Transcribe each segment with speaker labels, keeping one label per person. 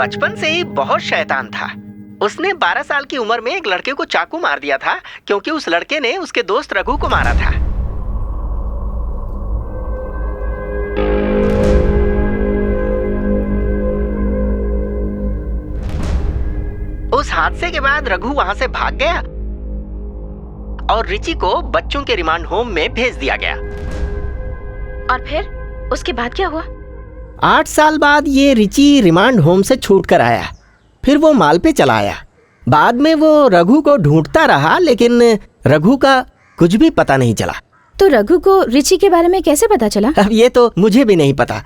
Speaker 1: बचपन से ही बहुत शैतान था। उसने 12 साल की उम्र में एक लड़के को चाकू मार दिया था क्योंकि उस लड़के ने उसके दोस्त रघु को मारा था। उस हादसे के बाद रघु वहां से भाग गया और रिची को बच्चों के रिमांड होम में भेज दिया गया।
Speaker 2: और फिर उसके बाद क्या हुआ?
Speaker 1: 8 साल बाद ये रिची रिमांड होम से छूट कर आया। फिर वो माल पे चला आया। बाद में वो रघु को ढूंढता रहा, लेकिन रघु का कुछ भी पता नहीं चला।
Speaker 2: तो रघु को रिची के बारे में कैसे पता चला?
Speaker 1: अब ये तो मुझे भी नहीं पता,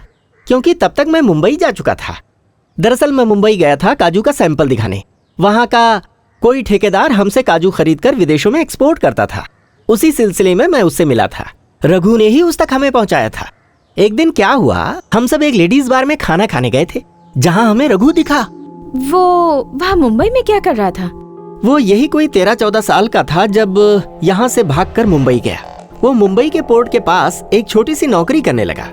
Speaker 1: क्योंकि तब तक मैं मुंबई जा चुका था। दरअसल मैं मुंबई गया था काजू का सैंपल दिखाने। वहाँ का कोई ठेकेदार हमसे काजू खरीद कर विदेशों में एक्सपोर्ट करता था। उसी सिलसिले में मैं उससे मिला था। रघु ने ही उस तक हमें पहुँचाया था। एक दिन क्या हुआ, हम सब एक लेडीज बार में खाना खाने गए थे, जहाँ हमें रघु दिखा।
Speaker 2: वो वहाँ मुंबई में क्या कर रहा था?
Speaker 1: वो यही कोई 13-14 साल का था जब यहाँ से भागकर मुंबई गया। वो मुंबई के पोर्ट के पास एक छोटी सी नौकरी करने लगा।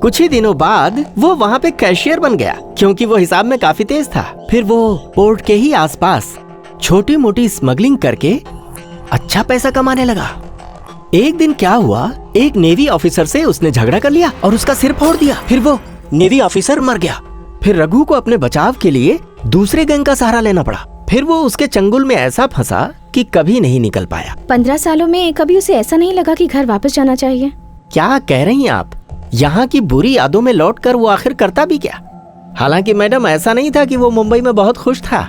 Speaker 1: कुछ ही दिनों बाद वो वहाँ पे कैशियर बन गया, क्योंकि वो हिसाब में काफी तेज था। फिर वो पोर्ट के ही आसपास छोटी मोटी स्मगलिंग करके अच्छा पैसा कमाने लगा। एक दिन क्या हुआ, एक नेवी ऑफिसर से उसने झगड़ा कर लिया और उसका सिर फोड़ दिया। फिर वो नेवी ऑफिसर मर गया। फिर रघु को अपने बचाव के लिए दूसरे गैंग का सहारा लेना पड़ा। फिर वो उसके चंगुल में ऐसा फंसा कि कभी नहीं निकल पाया।
Speaker 2: 15 सालों में कभी उसे ऐसा नहीं लगा कि घर वापस जाना चाहिए?
Speaker 1: क्या कह रही हैं आप? यहाँ की बुरी यादों में लौटकर वो आखिर करता भी क्या? हालांकि मैडम, ऐसा नहीं था कि वो मुंबई में बहुत खुश था।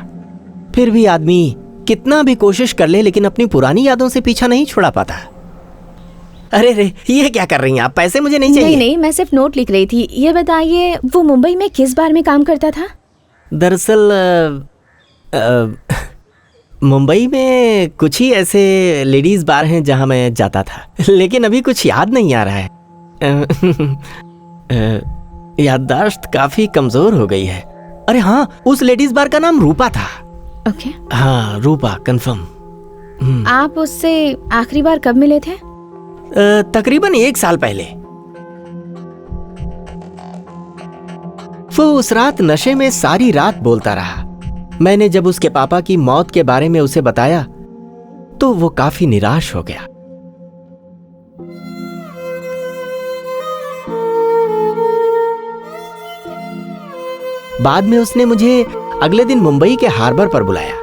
Speaker 1: फिर भी आदमी कितना भी कोशिश कर ले, लेकिन अपनी पुरानी यादों से पीछा नहीं छुड़ा पाता। अरे रे, ये क्या कर रही हैं आप? पैसे मुझे नहीं चाहिए।
Speaker 2: नहीं, मैं सिर्फ नोट लिख रही थी। ये बताइए, वो मुंबई में किस बार में काम करता था?
Speaker 1: दरअसल मुंबई में कुछ ही ऐसे लेडीज बार हैं जहां मैं जाता था, लेकिन अभी कुछ याद नहीं आ रहा है। याददाश्त काफी कमजोर हो गई है। अरे हाँ, उस लेडीज बार का नाम रूपा था।
Speaker 2: ओके।
Speaker 1: हाँ, रूपा, कंफर्म।
Speaker 2: आप उससे आखिरी बार कब मिले थे?
Speaker 1: तकरीबन 1 साल पहले। वो उस रात नशे में सारी रात बोलता रहा। मैंने जब उसके पापा की मौत के बारे में उसे बताया तो वो काफी निराश हो गया। बाद में उसने मुझे अगले दिन मुंबई के हार्बर पर बुलाया।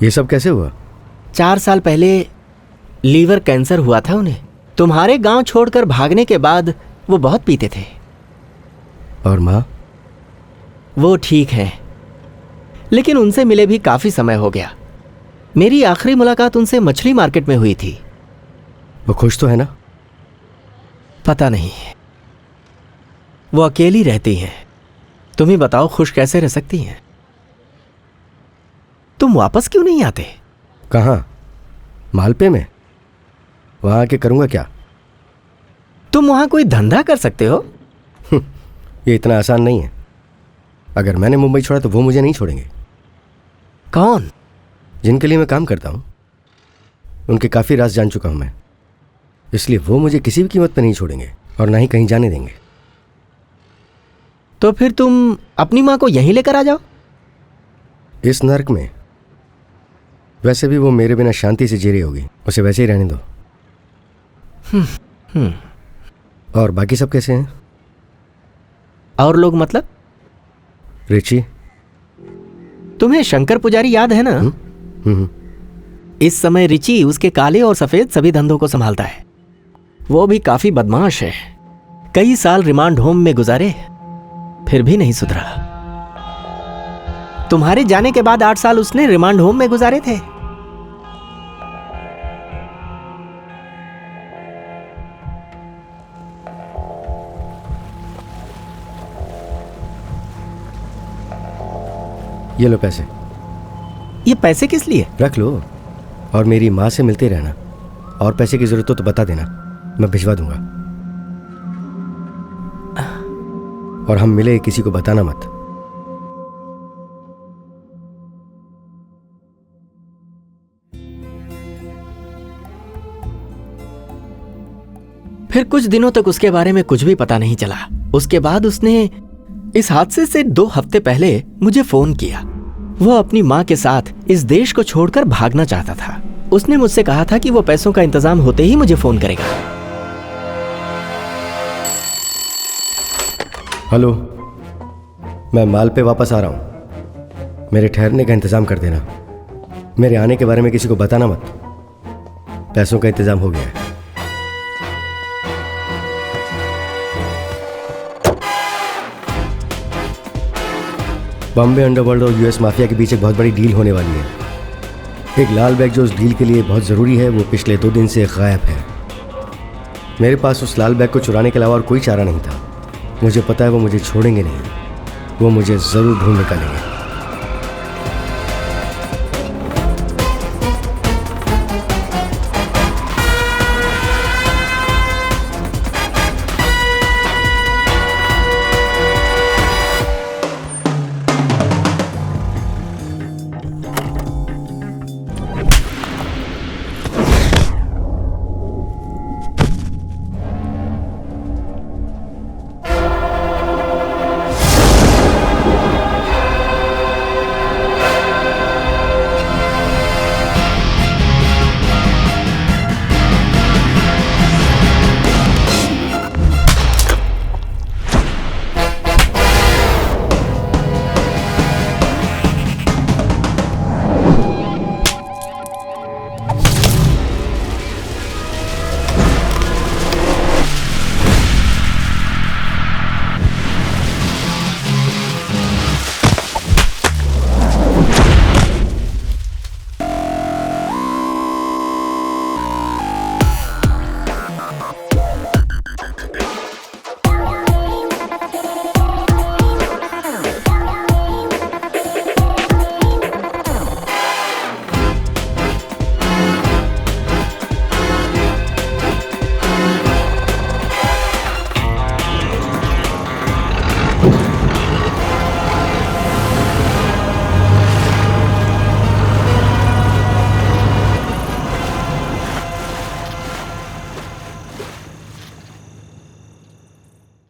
Speaker 3: ये सब कैसे हुआ?
Speaker 1: 4 साल पहले लीवर कैंसर हुआ था उन्हें। तुम्हारे गांव छोड़कर भागने के बाद वो बहुत पीते थे।
Speaker 3: और माँ?
Speaker 1: वो ठीक है, लेकिन उनसे मिले भी काफी समय हो गया। मेरी आखिरी मुलाकात उनसे मछली मार्केट में हुई थी।
Speaker 3: वो खुश तो है ना?
Speaker 1: पता नहीं, वो अकेली रहती हैं। तुम ही बताओ, खुश कैसे रह सकती हैं? तुम वापस क्यों नहीं आते?
Speaker 3: कहाँ? मालपे में? वहां आके करूंगा क्या?
Speaker 1: तुम वहां कोई धंधा कर सकते हो।
Speaker 3: ये इतना आसान नहीं है। अगर मैंने मुंबई छोड़ा तो वो मुझे नहीं छोड़ेंगे।
Speaker 1: कौन?
Speaker 3: जिनके लिए मैं काम करता हूं, उनके काफी राज जान चुका हूं मैं। इसलिए वो मुझे किसी भी कीमत पर नहीं छोड़ेंगे और ना ही कहीं जाने देंगे।
Speaker 1: तो फिर तुम अपनी माँ को यहीं लेकर आ जाओ।
Speaker 3: इस नर्क में वैसे भी वो मेरे बिना शांति से जी रही होगी, उसे वैसे ही रहने दो। और बाकी सब कैसे हैं?
Speaker 1: और लोग मतलब?
Speaker 3: रिची?
Speaker 1: तुम्हें शंकर पुजारी याद है ना? इस समय रिची उसके काले और सफेद सभी धंधों को संभालता है। वो भी काफी बदमाश है। कई साल रिमांड होम में गुजारे, फिर भी नहीं सुधरा। तुम्हारे जाने के बाद 8 साल उसने रिमांड होम में गुजारे थे।
Speaker 3: ये लो पैसे।
Speaker 1: ये पैसे किस लिए?
Speaker 3: रख लो और मेरी माँ से मिलते रहना। और पैसे की जरूरत हो तो बता देना, मैं भिजवा दूंगा। और हम मिले किसी को बताना मत।
Speaker 1: फिर कुछ दिनों तक उसके बारे में कुछ भी पता नहीं चला। उसके बाद उसने इस हादसे से 2 हफ्ते पहले मुझे फोन किया। वो अपनी माँ के साथ इस देश को छोड़कर भागना चाहता था। उसने मुझसे कहा था कि वो पैसों का इंतजाम होते ही मुझे फोन करेगा।
Speaker 3: हेलो, मैं माल पे वापस आ रहा हूँ। मेरे ठहरने का इंतजाम कर देना। मेरे आने के बारे में किसी को बताना मत। पैसों का इंतजाम हो गया है। बॉम्बे अंडरवर्ल्ड और यूएस माफिया के बीच एक बहुत बड़ी डील होने वाली है। एक लाल बैग जो उस डील के लिए बहुत ज़रूरी है वो पिछले 2 दिन से गायब है। मेरे पास उस लाल बैग को चुराने के अलावा और कोई चारा नहीं था। मुझे पता है वो मुझे छोड़ेंगे नहीं। वो मुझे ज़रूर ढूंढ निकालेंगे।